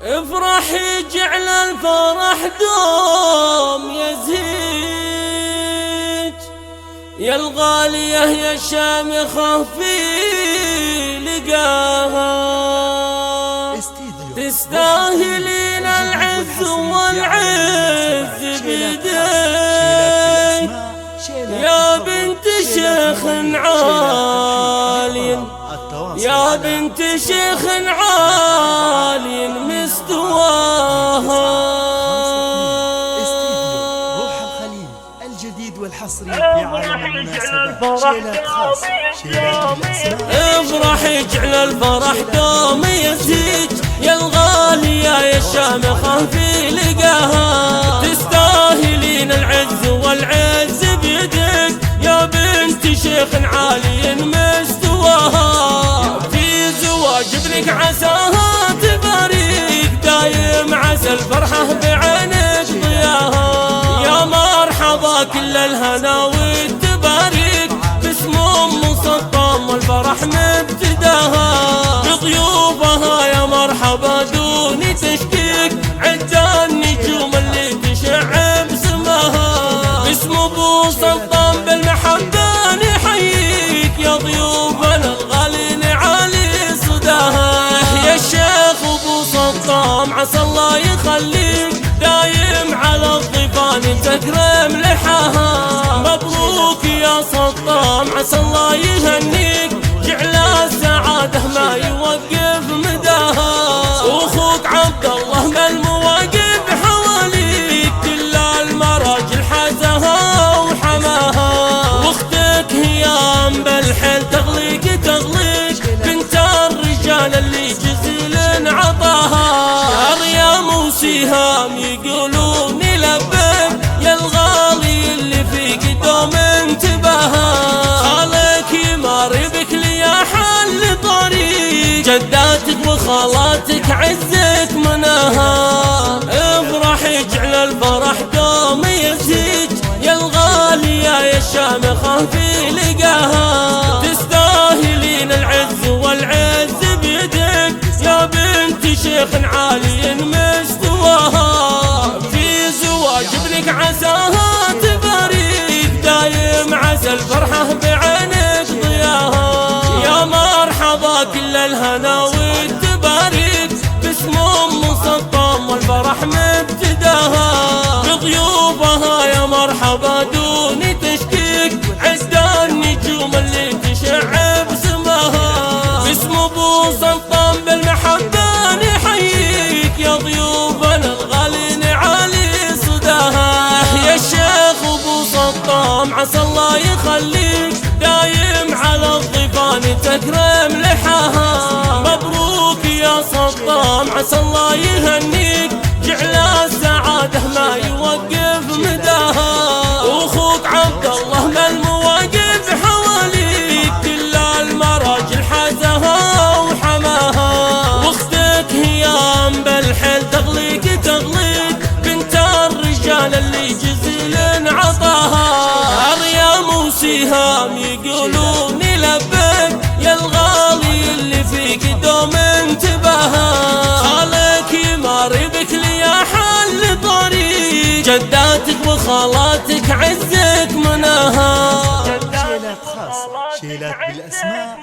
افرح يجعل الفرح دوم يزهيج، يا الغالية يا الشامخة في لقاها، تستاهلين العز والعز بيديك يا بنت شيخ عالي، يا بنت شيخ عالي مستواها. روح الخليل الجديد والحصري في عالم المناسبات، شيلات خاصة، شيلات بالأسماء. افرح يجعل الفرح دوم يزيج، يا الغالية يا الشامخة في لقاها، تستاهلين العز والعز بيدك يا بنت شيخ عالي مستواها. في زواج ابنك عساها تباريك، دايم عسى الفرحة بعينك ضياها، يا مرحبا كل الهنا والتباريك باسم ام سطام والفرح مبتداها، بضيوفها يا مرحبا دون تشكيك، عدى النجوم اللي تشع بسماها، باسم ابو سلطان بالمحبة نحييك يا ضيوفنا الغالي نعالي صداها، يا الشيخ ابو سلطان عسى الله يخليك دايم على الضيفان تكرم لحاها، مبروك يا سلطان عسى الله يهنيك جعل السعادة ما يوقف مداها، واخوك عبد الله ما المواقف حواليك كل المراجل حازها وحماها، واختك هيام بالحيل تغليك بنت الرجال اللي جزيل عطاها، يا ريام وسهام يقولون لبيك يا الغالي اللي فيك دوم انتباها، خالك يمر بك لي يا حل طريق، جداتك وخالاتك عزك مناها، افرح يجعل الفرح دوم يزيج، يا الغالية يا الشامخة في لقاها، تستاهلين العز والعز بيدك يا بنت شيخ عالي مستواها، في زواج ابنك عساها تباريك دايم عسى الفرحة بعينك ضياها، يا مرحبا كل الهنا والتباريك باسم ام سطام والفرح مبتداها، بضيوفها يا مرحبا دون تشكيك، عدى النجوم اللي تشع بسماها، باسم ابو سلطان بالمحبة نحييك يا ضيوفنا الغالي نعالي صداها، يا الشيخ ابو سلطان عسى الله يخليك دايم على الضيفان تكرم لحاها، مبروك يا سلطان عسى الله يهنيك جعل السعادة ما يوقف مداها، واخوك عبد الله ما المواقف حواليك كل المراجل حازها وحماها، واختك هيام بالحيل تغليك بنت الرجال اللي جزيل عطاها، يا ريام وسهام يقولون لبيك يا الغالي اللي فيك دوم انتباها، خالك يمر بك لي يا حل طريق، جداتك وخالاتك عزك مناها. شيلات خاصة، شيلات بالأسماء.